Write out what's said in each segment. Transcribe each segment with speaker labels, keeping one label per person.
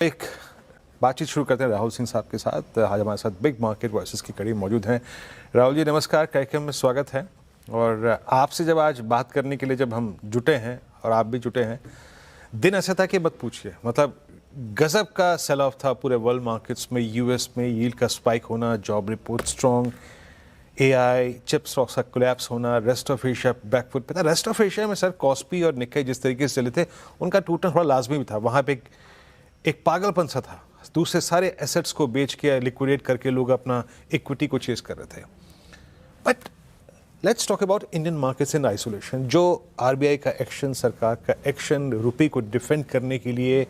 Speaker 1: एक बातचीत शुरू करते हैं राहुल सिंह साहब के साथ। आज हमारे साथ बिग मार्केट वॉइसेस की कड़ी मौजूद हैं। राहुल जी नमस्कार, कार्यक्रम में स्वागत है। और आपसे जब आज बात करने के लिए जब हम जुटे हैं और आप भी जुटे हैं, दिन ऐसा था कि मत पूछिए, मतलब गजब का सेल ऑफ था पूरे वर्ल्ड मार्केट्स में। यूएस में यील्ड का स्पाइक होना, job report strong, AI chip stocks का कोलैप्स होना, रेस्ट ऑफ एशिया बैकफुट पे था। रेस्ट ऑफ एशिया में सर कॉस्पी और निक्के जिस तरीके से चले थे, उनका टूटना थोड़ा लाजमी भी था। वहाँ पे एक पागलपन सा था, दूसरे सारे एसेट्स को बेच के लिक्विडेट करके लोग अपना इक्विटी को चेस कर रहे थे। But let's talk about Indian markets in isolation. जो आरबीआई का एक्शन, सरकार का एक्शन, रुपये को डिफेंड करने के लिए,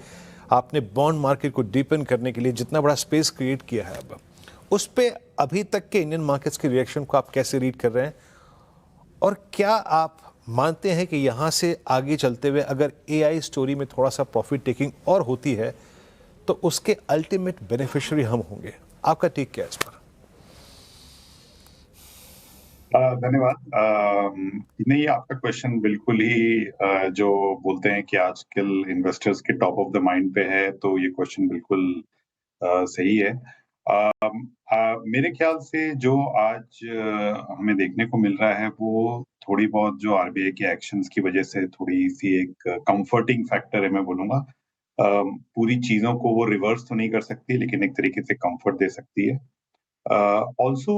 Speaker 1: आपने बॉन्ड मार्केट को डीपन करने के लिए जितना बड़ा स्पेस क्रिएट किया है, अब उस पर अभी तक के इंडियन मार्केट्स के रिएक्शन को आप कैसे रीड कर रहे हैं? और क्या आप मानते हैं कि यहाँ से आगे चलते हुए अगर एआई स्टोरी में थोड़ा सा प्रॉफिट टेकिंग और होती है तो उसके अल्टीमेट बेनिफिशियरी हम होंगे? आपका टेक क्या है इस पर?
Speaker 2: धन्यवाद। नहीं, आपका क्वेश्चन बिल्कुल ही जो बोलते हैं कि आजकल इन्वेस्टर्स के टॉप ऑफ द माइंड पे है, तो ये क्वेश्चन बिल्कुल सही है। मेरे ख्याल से जो आज हमें देखने को मिल रहा है वो थोड़ी बहुत जो आरबीआई के एक्शंस की वजह से थोड़ी सी एक कंफर्टिंग फैक्टर है, मैं बोलूंगा। पूरी चीजों को वो रिवर्स तो नहीं कर सकती, लेकिन एक तरीके से कंफर्ट दे सकती है। ऑल्सो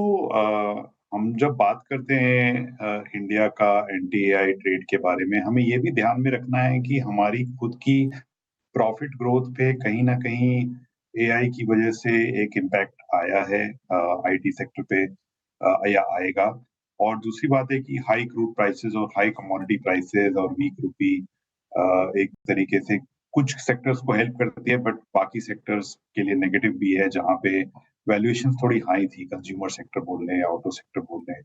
Speaker 2: हम जब बात करते हैं इंडिया का एंटी-एआई ट्रेड के बारे में, हमें ये भी ध्यान में रखना है कि हमारी खुद की प्रॉफिट ग्रोथ पे कहीं ना कहीं एआई की वजह से एक इम्पैक्ट आया है आईटी सेक्टर पे, या आएगा। और दूसरी बात है कि हाई क्रूड प्राइसेस और हाई कमोडिटी प्राइसेस और वीक रूपी एक तरीके से कुछ सेक्टर्स को हेल्प करती है, बट बाकी सेक्टर्स के लिए नेगेटिव भी है, जहाँ पे वैल्यूएशन थोड़ी हाई थी, कंज्यूमर सेक्टर बोल रहे हैं या ऑटो सेक्टर बोल रहे हैं।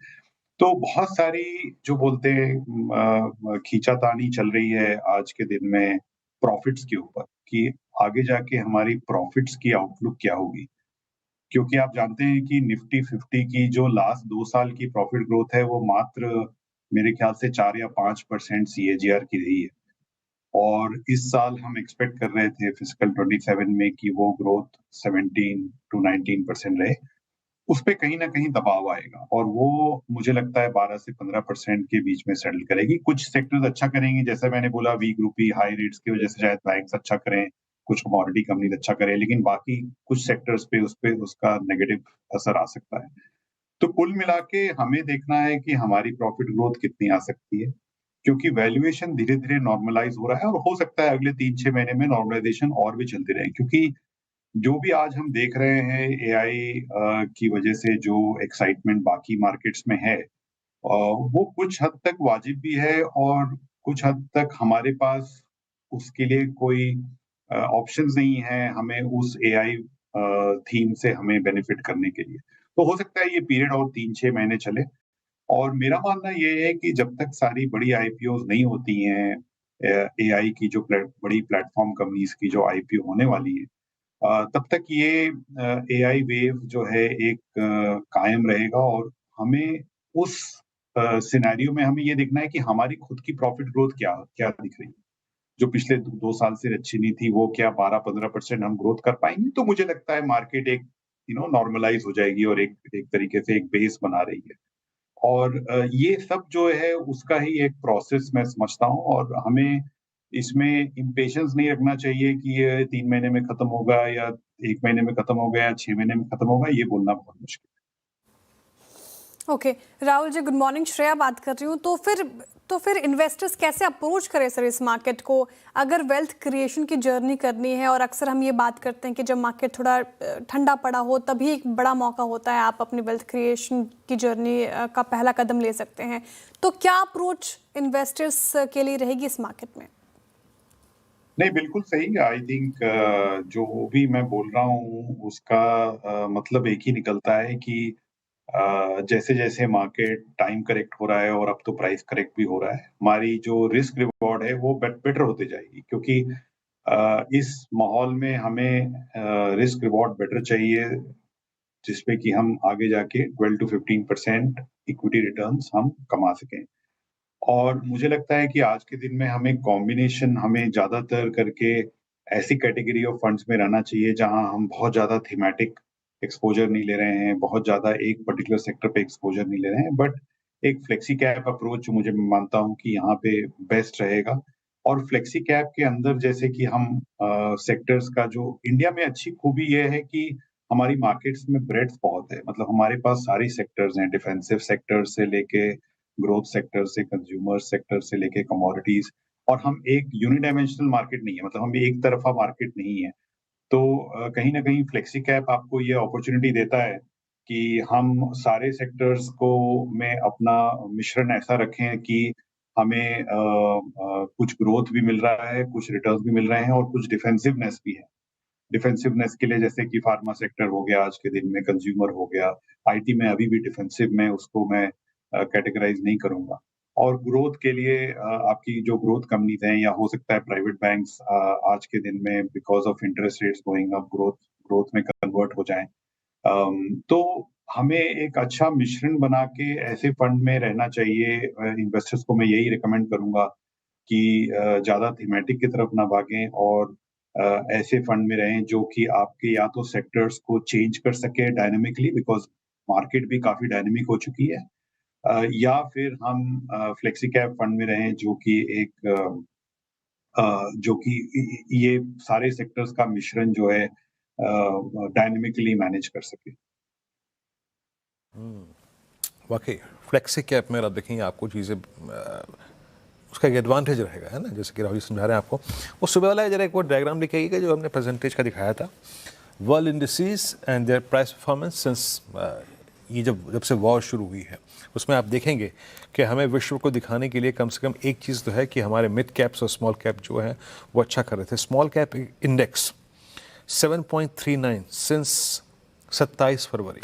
Speaker 2: तो बहुत सारी जो बोलते हैं खींचातानी चल रही है आज के दिन में प्रॉफिट्स के ऊपर, कि आगे जाके हमारी प्रॉफिट्स की आउटलुक क्या होगी। क्योंकि आप जानते हैं कि निफ्टी 50 की जो लास्ट 2 साल की प्रॉफिट ग्रोथ है वो मात्र मेरे ख्याल से 4 या 5% सीएजीआर की रही है। और इस साल हम एक्सपेक्ट कर रहे थे फिजिकल 27 में कि वो ग्रोथ 17 to 19% रहे। उस पे कहीं ना कहीं दबाव आएगा और वो मुझे लगता है 12 से 15% के बीच में सेटल करेगी। कुछ सेक्टर्स अच्छा करेंगे, जैसे मैंने बोला वीक रूपी हाई रेट्स की वजह से शायद बैंक्स अच्छा करें, कुछ कमोडिटी कंपनीज अच्छा करें, लेकिन बाकी कुछ सेक्टर्स पे उसका नेगेटिव असर आ सकता है। तो कुल मिला के हमें देखना है कि हमारी प्रॉफिट ग्रोथ कितनी आ सकती है, क्योंकि वैल्यूएशन धीरे-धीरे नॉर्मलाइज हो रहा है और हो सकता है अगले 3-6 महीने में नॉर्मलाइजेशन और भी चलती रहे। क्योंकि जो भी आज हम देख रहे हैं एआई की वजह से जो एक्साइटमेंट बाकी मार्केट्स में है, वो कुछ हद तक वाजिब भी है और कुछ हद तक हमारे पास उसके लिए कोई ऑप्शंस नहीं है हमें उस एआई थीम से हमें बेनिफिट करने के लिए। तो हो सकता है ये पीरियड और 3-6 महीने चले। और मेरा मानना ये है कि जब तक सारी बड़ी आईपीओ नहीं होती हैं, एआई की जो बड़ी प्लेटफॉर्म कंपनीज की जो आईपीओ होने वाली है, तब तक ये एआई वेव जो है एक कायम रहेगा। और हमें उस सिनेरियो में हमें ये देखना है कि हमारी खुद की प्रॉफिट ग्रोथ क्या क्या दिख रही है। जो पिछले 2 साल से अच्छी नहीं थी, वो क्या 12-15% हम ग्रोथ कर पाएंगे? तो मुझे लगता है मार्केट एक नॉर्मलाइज हो जाएगी और एक एक तरीके से एक बेस बना रही है। और ये सब जो है उसका ही एक प्रोसेस मैं समझता हूँ, और हमें इसमें इम्पेशंस नहीं रखना चाहिए कि ये 3 महीने में खत्म होगा या 1 महीने में खत्म होगा या 6 महीने में खत्म होगा, ये बोलना बहुत मुश्किल
Speaker 3: okay Rahul ji, good morning. Shreya बात कर रही हूँ। तो फिर इन्वेस्टर्स कैसे अप्रोच करें सर इस मार्केट को, अगर वेल्थ क्रिएशन की जर्नी करनी है? और अक्सर हम ये बात करते हैं कि जब मार्केट थोड़ा ठंडा पड़ा हो तभी एक बड़ा मौका होता है, आप अपनी वेल्थ क्रिएशन की जर्नी का पहला कदम ले सकते हैं। तो क्या अप्रोच इन्वेस्टर्स के लिए रहेगी इस मार्केट में?
Speaker 2: नहीं, बिल्कुल सही। आई थिंक जो भी मैं बोल रहा हूँ उसका मतलब एक ही निकलता है कि जैसे जैसे मार्केट टाइम करेक्ट हो रहा है और अब तो प्राइस करेक्ट भी हो रहा है, हमारी जो रिस्क रिवॉर्ड है वो बेटर होते जाएगी। क्योंकि इस माहौल में हमें रिस्क रिवॉर्ड बेटर चाहिए, जिसमें कि हम आगे जाके 12 to 15% इक्विटी रिटर्न्स हम कमा सकें। और मुझे लगता है कि आज के दिन में हमें कॉम्बिनेशन हमें ज्यादातर करके ऐसी कैटेगरी ऑफ फंड्स में रहना चाहिए जहां हम बहुत ज्यादा थीमेटिक एक्सपोजर नहीं ले रहे हैं, बहुत ज्यादा एक पर्टिकुलर सेक्टर पे एक्सपोजर नहीं ले रहे हैं, बट एक फ्लेक्सी कैप अप्रोच जो मुझे मानता हूं कि यहाँ पे बेस्ट रहेगा। और फ्लेक्सी कैप के अंदर जैसे कि हम सेक्टर्स का जो इंडिया में अच्छी खूबी ये है कि हमारी मार्केट्स में ब्रेड्थ बहुत है, मतलब हमारे पास सारी सेक्टर्स हैं, डिफेंसिव सेक्टर से लेके ग्रोथ सेक्टर से कंज्यूमर सेक्टर से लेके कमोडिटीज, और हम एक यूनिडायमेंशनल मार्केट नहीं है, मतलब हम एक तरफा मार्केट नहीं है। तो कहीं ना कहीं फ्लेक्सी कैप आपको ये अपॉर्चुनिटी देता है कि हम सारे सेक्टर्स को में अपना मिश्रण ऐसा रखें कि हमें कुछ ग्रोथ भी मिल रहा है, कुछ रिटर्न भी मिल रहे हैं और कुछ डिफेंसिवनेस भी है। डिफेंसिवनेस के लिए जैसे कि फार्मा सेक्टर हो गया आज के दिन में, कंज्यूमर हो गया, आईटी में अभी भी डिफेंसिव में उसको मैं कैटेगराइज नहीं करूंगा। और ग्रोथ के लिए आपकी जो ग्रोथ कंपनीज हैं या हो सकता है प्राइवेट बैंक्स आज के दिन में because of interest rates going up growth growth में कन्वर्ट हो जाएं। तो हमें एक अच्छा मिश्रण बना के ऐसे फंड में रहना चाहिए। इन्वेस्टर्स को मैं यही रिकमेंड करूंगा कि ज्यादा थीमेटिक की तरफ ना भागें और ऐसे फंड में रहें जो कि आपके या तो सेक्टर्स को चेंज कर सके डायनेमिकली, बिकॉज मार्केट भी काफी डायनेमिक हो चुकी है, या फिर हम फ्लेक्सी कैप फंड में रहें जो कि एक जो कि ये सारे सेक्टर्स का मिश्रण जो है डायनेमिकली मैनेज कर सके।
Speaker 1: वाकई फ्लेक्सी कैप में आप देखेंगे आपको चीज़ें उसका एक एडवांटेज रहेगा, है ना, जैसे कि राहुल जी समझा रहे हैं आपको। वो सुबह वाला जरा एक वो डायग्राम दिखाइएगा जो हमने परसेंटेज का दिखाया था, world indices and there price performance since ये जब से वॉर शुरू हुई है। उसमें आप देखेंगे कि हमें विश्व को दिखाने के लिए कम से कम एक चीज़ तो है कि हमारे मिड कैप्स और स्मॉल कैप जो है वो अच्छा कर रहे थे। स्मॉल कैप इंडेक्स 7.39 सिंस 27 फरवरी,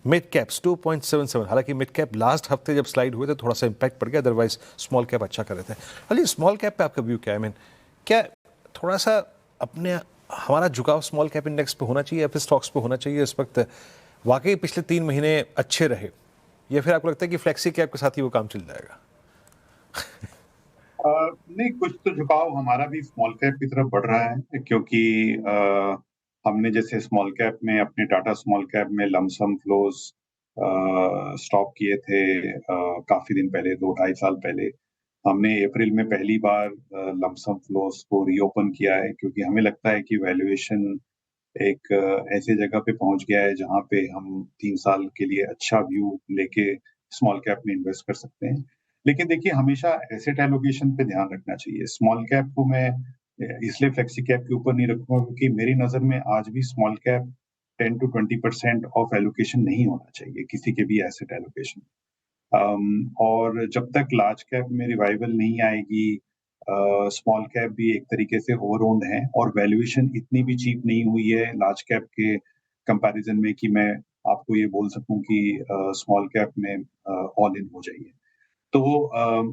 Speaker 1: मिड कैप्स 2.77। हालांकि मिड कैप लास्ट हफ्ते जब स्लाइड हुए थे थोड़ा सा इम्पैक्ट पड़ गया, अदरवाइज स्मॉल कैप अच्छा कर रहे थे। हालांकि स्मॉल कैप पे आपका व्यू क्या है? मीन क्या थोड़ा सा अपने हमारा झुकाव स्मॉल कैप इंडेक्स पे होना चाहिए या फिर स्टॉक्स पे होना चाहिए इस वक्त? वाकई पिछले 3 महीने अच्छे रहे, या फिर आपको लगता है कि फ्लेक्सी कैप के साथ ही वो काम चल जाएगा?
Speaker 2: नहीं, कुछ तो झुकाव हमारा भी स्मॉल कैप की तरफ बढ़ रहा है, क्योंकि हमने जैसे स्मॉल कैप में अपने टाटा स्मॉल कैप में लमसम फ्लोज स्टॉप किए थे काफी दिन पहले, 2-2.5 साल पहले। हमने अप्रैल में पहली बार लमसम फ्लोज को रीओपन किया है, क्योंकि हमें लगता है कि वैल्यूएशन एक ऐसे जगह पे पहुंच गया है जहां पे हम 3 साल के लिए अच्छा व्यू लेके स्मॉल कैप में इन्वेस्ट कर सकते हैं। लेकिन देखिए, हमेशा एसेट एलोकेशन पे ध्यान रखना चाहिए। स्मॉल कैप को मैं इसलिए फ्लेक्सी कैप के ऊपर नहीं रखूंगा क्योंकि मेरी नजर में आज भी small cap 10 to 20% of allocation नहीं होना चाहिए किसी के भी एसेट एलोकेशन। और जब तक लार्ज कैप में रिवाइवल नहीं आएगी, स्मॉल कैप भी एक तरीके से ओवर ओन्ड है और वैल्यूएशन इतनी भी चीप नहीं हुई है लार्ज कैप के कंपैरिजन में कि मैं आपको ये बोल सकूं कि स्मॉल कैप में ऑल इन हो जाइए। तो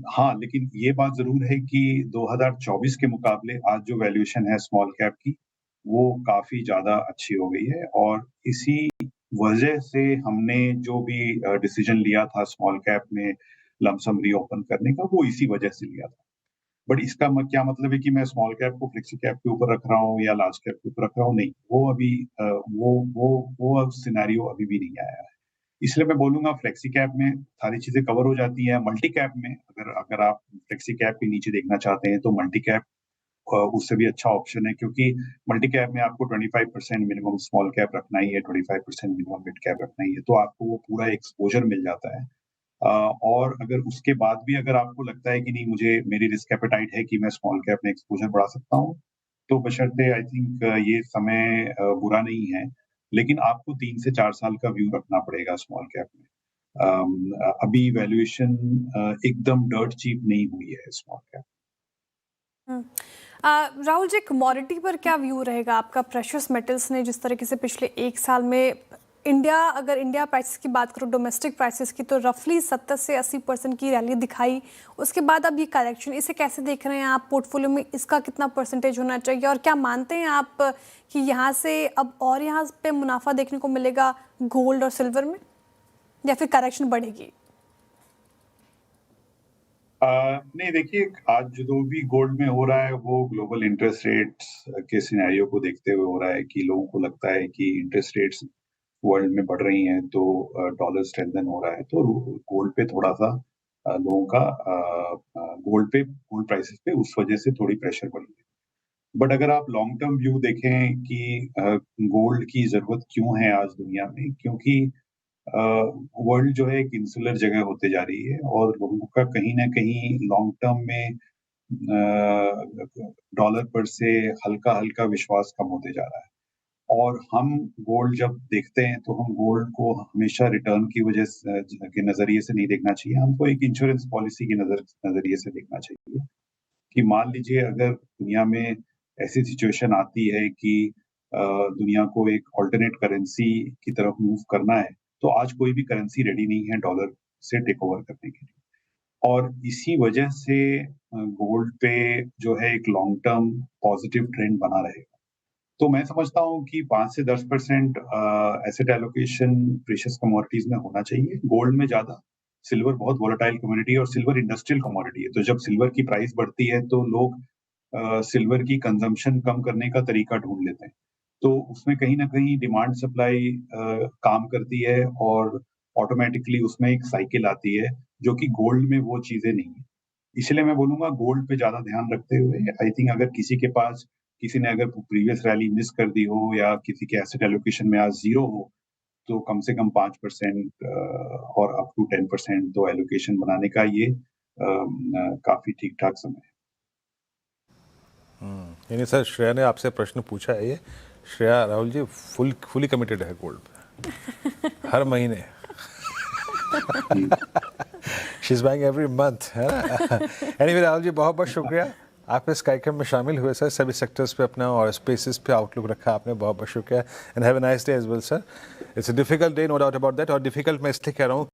Speaker 2: हाँ, लेकिन ये बात जरूर है कि 2024 के मुकाबले आज जो वैल्यूएशन है स्मॉल कैप की, वो काफी ज्यादा अच्छी हो गई है। और इसी वजह से हमने जो भी डिसीजन लिया था स्मॉल कैप में लमसम रीओपन करने का, वो इसी वजह से लिया था। बट इसका क्या मतलब है कि मैं स्मॉल कैप को फ्लेक्सी कैप के ऊपर रख रहा हूँ या लार्ज कैप के ऊपर रख रहा हूँ? नहीं, वो अभी वो सिनेरियो अभी भी नहीं आया है। इसलिए मैं बोलूंगा फ्लेक्सी कैप में सारी चीजें कवर हो जाती हैं। मल्टी कैप में अगर अगर आप फ्लेक्सी कैप के नीचे देखना चाहते हैं तो मल्टी कैप उससे भी अच्छा ऑप्शन है, क्योंकि मल्टी कैप में आपको 25% मिनिमम स्मॉल कैप रखना ही है, 25% मिनिमम मिड कैप रखना ही है, तो आपको वो पूरा एक्सपोजर मिल जाता है। और अगर उसके बाद भी अगर आपको लगता है कि नहीं, मुझे मेरी रिस्क एपेटाइट है कि मैं स्मॉल कैप में एक्सपोजर बढ़ा सकता हूँ, तो बशर्ते आई थिंक ये समय बुरा नहीं है। लेकिन आपको 3 से 4 साल का व्यू रखना पड़ेगा स्मॉल कैप में। अभी वैल्यूएशन एकदम डर्ट चीप नहीं हुई है स्मॉल कैप।
Speaker 3: हम्म। राहुल जी, कमोडिटी पर क्या व्यू रहेगा आपका? प्रेशियस मेटल्स ने जिस तरीके से पिछले 1 साल में अगर इंडिया प्राइसेस की बात करो, डोमेस्टिक प्राइसेस की, तो रफली 70 से 80% की रैली दिखाई। उसके बाद अब ये करेक्शन, इसे कैसे देख रहे हैं आप? पोर्टफोलियो में इसका कितना परसेंटेज होना चाहिए और क्या मानते हैं आप कि यहाँ से अब और यहाँ पे मुनाफा देखने को मिलेगा गोल्ड और सिल्वर में, या फिर करेक्शन बढ़ेगी?
Speaker 2: नहीं देखिए, आज जो भी गोल्ड में हो रहा है वो ग्लोबल इंटरेस्ट रेट्स के सिनेरियो को देखते हुए हो रहा है कि लोगों को लगता है कि इंटरेस्ट रेट्स वर्ल्ड में बढ़ रही हैं तो डॉलर स्ट्रेंथन हो रहा है, तो गोल्ड पे थोड़ा-सा लोगों का गोल्ड प्राइसेस पे उस वजह से थोड़ी प्रेशर बनी है। बट अगर आप लॉन्ग टर्म व्यू देखें कि गोल्ड की ज़रूरत क्यों है आज दुनिया में, क्योंकि वर्ल्ड जो है एक इंसुलर जगह होते जा रही है और लोगों का कहीं न कहीं लॉन्ग टर्म में डॉलर पर से हल्का-हल्का विश्वास कम होते जा रहा है। और हम गोल्ड जब देखते हैं तो हम गोल्ड को हमेशा रिटर्न की वजह से के नज़रिए से नहीं देखना चाहिए, हमको एक इंश्योरेंस पॉलिसी के नज़रिए से देखना चाहिए कि मान लीजिए अगर दुनिया में ऐसी सिचुएशन आती है कि दुनिया को एक अल्टरनेट करेंसी की तरफ मूव करना है, तो आज कोई भी करेंसी रेडी नहीं है डॉलर से टेक ओवर करने के लिए। और इसी वजह से गोल्ड पे जो है एक लॉन्ग टर्म पॉजिटिव ट्रेंड बना रहेगा। तो मैं समझता हूँ कि 5 से 10% एसेट एलोकेशन प्रेशियस कमोडिटीज में होना चाहिए, गोल्ड में ज़्यादा। सिल्वर बहुत वोलेटाइल कमोडिटी है और सिल्वर इंडस्ट्रियल कमोडिटी है, तो जब सिल्वर की प्राइस बढ़ती है तो लोग सिल्वर की कंजम्पशन कम करने का तरीका ढूँढ लेते हैं। तो उसमें कहीं न कहीं डिमांड सप्लाई काम करती है और ऑटोमैटिकली उसमें एक साइकिल आती है, जो कि गोल्ड में वो चीज़ें नहीं है। इसलिए मैं बोलूँगा गोल्ड पे ज़्यादा ध्यान रखते हुए आई थिंक अगर किसी ने अगर प्रीवियस रैली मिस कर दी हो या किसी के एसेट एलोकेशन में आज 0 हो, तो कम से कम 5% और अप टू 10% तो एलोकेशन बनाने का ये काफ़ी ठीक-ठाक समय है।
Speaker 1: यानी सर श्रेया ने आपसे प्रश्न पूछा है ये, श्रेया राहुल जी फुली कमिटेड है गोल्ड पे हर महीने she is buying every month, है ना। एनीवे राहुल जी बहुत बहुत शुक्रिया, आप इस कार्यक्रम में शामिल हुए सर, सभी सेक्टर्स पे अपना और स्पेसेस पे आउटलुक रखा आपने, बहुत बहुत शुक्रिया and have a nice day as well sir. It's a difficult day, no doubt about that, और डिफिकल्ट मैं इसलिए कह रहा हूँ